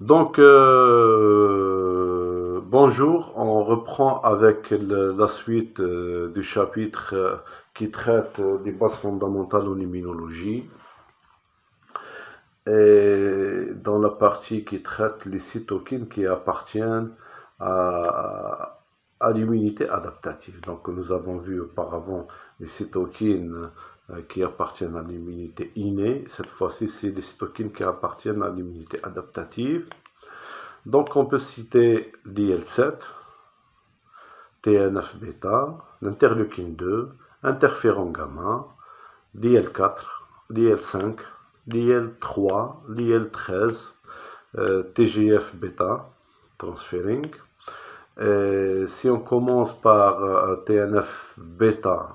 Donc, bonjour, on reprend avec la suite du chapitre qui traite des bases fondamentales en immunologie et dans la partie qui traite les cytokines qui appartiennent à, à l'immunité adaptative. Donc, nous avons vu auparavant les cytokines qui appartiennent à l'immunité innée. Cette fois-ci, c'est les cytokines qui appartiennent à l'immunité adaptative. Donc, on peut citer l'IL-7, TNF-bêta, l'interleukine 2, interféron gamma, l'IL-4, l'IL-5, l'IL-3, l'IL-13, TGF-bêta, transferring. Si on commence par TNF-bêta,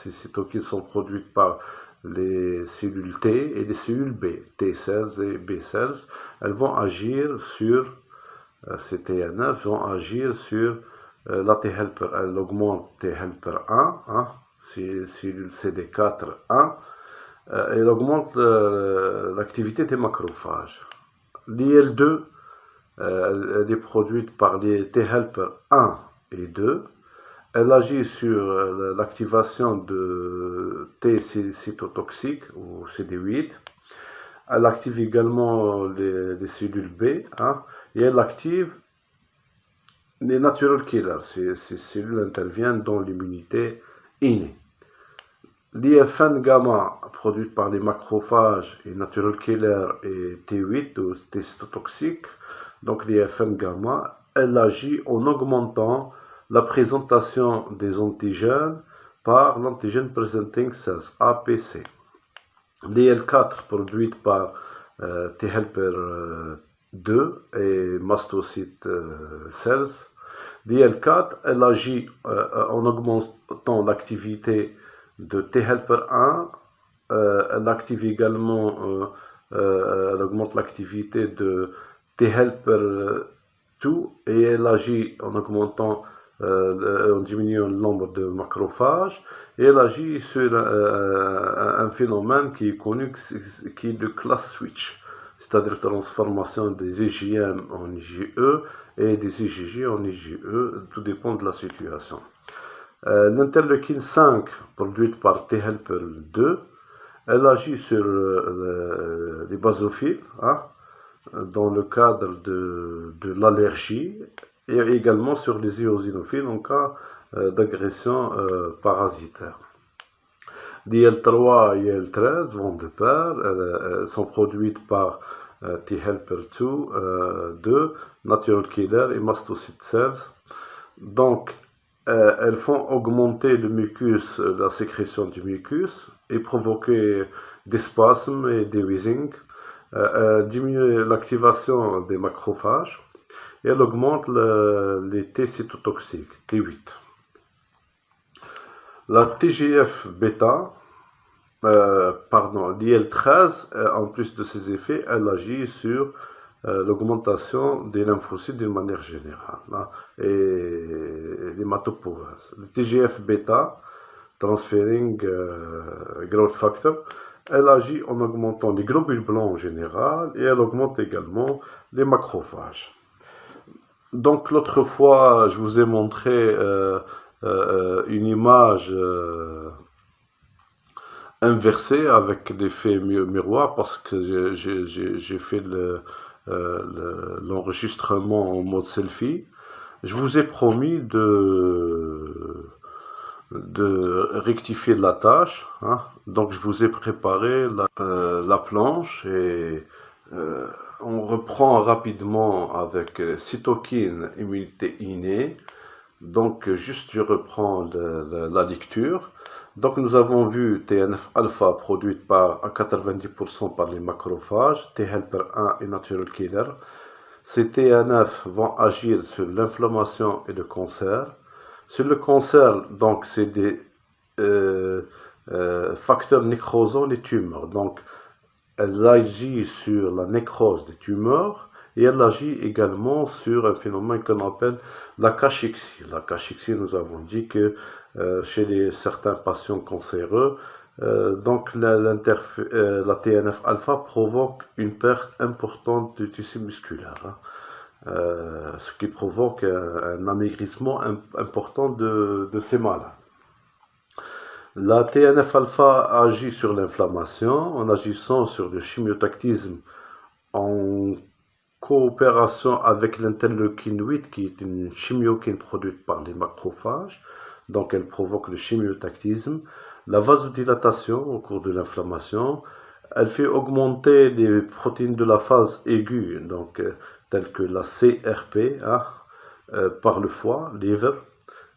ces cytokines sont produites par les cellules T et les cellules B, T cells et B cells. Elles vont agir sur, ces TNF vont agir sur la T-helper. Elle augmente T-helper 1, hein, cellule CD4 1, elle augmente l'activité des macrophages. L'IL2, elle est produite par les T-helper 1 et 2. Elle agit sur l'activation de T cytotoxiques ou CD8. Elle active également les cellules B, hein, et elle active les natural killers. Ces cellules interviennent dans l'immunité innée. L'IFN gamma produite par les macrophages et natural killer et T8 ou T cytotoxiques. Donc l'IFN gamma, elle agit en augmentant la présentation des antigènes par l'antigène presenting cells, APC. L'IL4 produite par T helper 2 et mastocyte cells. L'IL4, elle agit en augmentant l'activité de T helper 1. Elle active également, elle augmente l'activité de T helper 2 et elle agit en augmentant, en diminuant le nombre de macrophages, et elle agit sur un phénomène qui est connu, qui est le class switch, c'est-à-dire transformation des IgM en IgE et des IgG en IgE, tout dépend de la situation. L'interleukine 5, produite par T helper 2, elle agit sur les basophiles, hein, dans le cadre de l'allergie, et également sur les eosinophiles en cas d'agression parasitaire. L'IL3 et l'IL13 vont de pair, elles sont produites par T helper 2, natural killer et mastocyte cells. Donc, elles font augmenter le mucus, la sécrétion du mucus, et provoquer des spasmes et des wheezing, diminuer l'activation des macrophages, et elle augmente les T cytotoxiques, T8. La TGF-bêta, pardon, l'IL13, en plus de ses effets, elle agit sur l'augmentation des lymphocytes d'une manière générale, hein, et l'hématopoïèse. Le TGF-bêta, transferring growth factor, elle agit en augmentant les globules blancs en général et elle augmente également les macrophages. Donc l'autre fois, je vous ai montré une image inversée avec l'effet miroir parce que j'ai fait l'enregistrement en mode selfie. Je vous ai promis de rectifier la tâche, hein. Donc je vous ai préparé la planche et on reprend rapidement avec cytokine, immunité innée. Donc juste je reprends la lecture. Donc nous avons vu TNF-alpha produite à 90% par les macrophages, T helper 1 et natural killer. Ces TNF vont agir sur l'inflammation et le cancer. Sur le cancer, donc c'est des facteurs nécrosant les tumeurs. Donc elle agit sur la nécrose des tumeurs et elle agit également sur un phénomène qu'on appelle la cachexie. La cachexie, nous avons dit que chez certains patients cancéreux, Donc la TNF-alpha provoque une perte importante du tissu musculaire, hein. Ce qui provoque un amaigrissement important de ces malades. La TNF-alpha agit sur l'inflammation en agissant sur le chimiotactisme en coopération avec l'interleukine 8, qui est une chimiokine produite par les macrophages. Donc elle provoque le chimiotactisme, la vasodilatation au cours de l'inflammation. Elle fait augmenter les protéines de la phase aiguë, donc telles que la CRP, hein, par le foie, liver.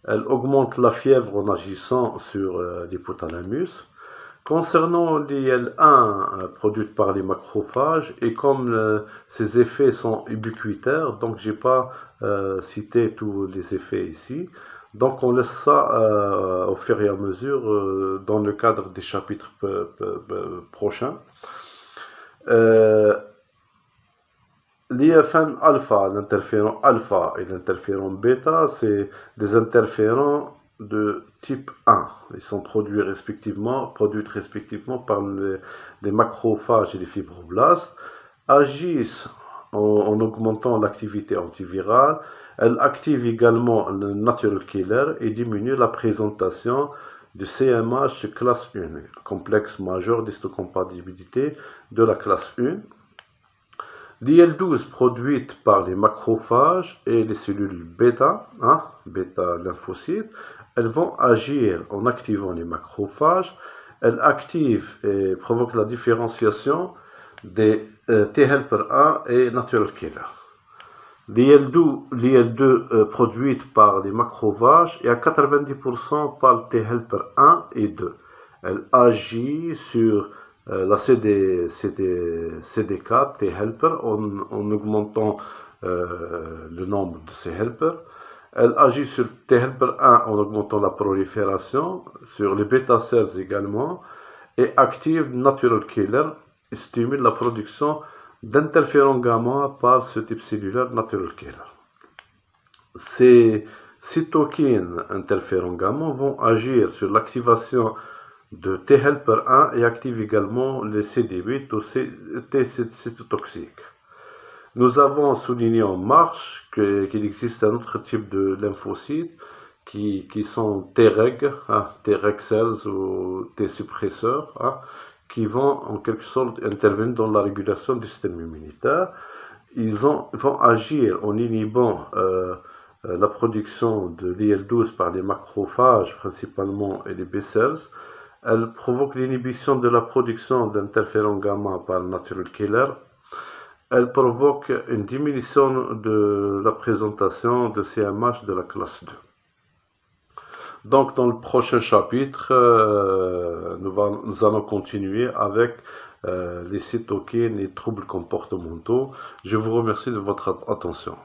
Elle augmente la fièvre en agissant sur l'hypothalamus. Concernant l'IL-1 produite par les macrophages, et comme ces effets sont ubiquitaires, donc j'ai pas cité tous les effets ici, donc on laisse ça au fur et à mesure dans le cadre des chapitres prochains. L'IFN alpha, l'interféron alpha et l'interféron bêta, c'est des interférons de type 1. Ils sont produits respectivement par les macrophages et les fibroblastes, agissent en augmentant l'activité antivirale. Elles activent également le natural killer et diminuent la présentation du CMH classe 1, complexe majeur d'histocompatibilité de la classe 1. L'IL-12 produite par les macrophages et les cellules bêta, hein, bêta lymphocytes, elles vont agir en activant les macrophages. Elles activent et provoquent la différenciation des T-helper 1 et natural killer. L'IL-2 produite par les macrophages et à 90% par le T-helper 1 et 2. Elle agit sur la CD4 T-helper en augmentant le nombre de ces helpers. Elle agit sur T-helper 1 en augmentant la prolifération, sur les bêta cells également, et active natural killer et stimule la production d'interféron gamma par ce type cellulaire natural killer. Ces cytokines interféron gamma vont agir sur l'activation de T-helper 1 et active également les CD8 ou T-cytotoxiques. Nous avons souligné en marche qu'il existe un autre type de lymphocytes qui sont T-reg, hein, T-reg cells ou T-suppresseurs, hein, qui vont en quelque sorte intervenir dans la régulation du système immunitaire. Ils vont agir en inhibant la production de l'IL-12 par les macrophages principalement et les B-cells. Elle provoque l'inhibition de la production d'interféron gamma par le natural killer. Elle provoque une diminution de la présentation de CMH de la classe 2. Donc dans le prochain chapitre, nous allons continuer avec les cytokines et troubles comportementaux. Je vous remercie de votre attention.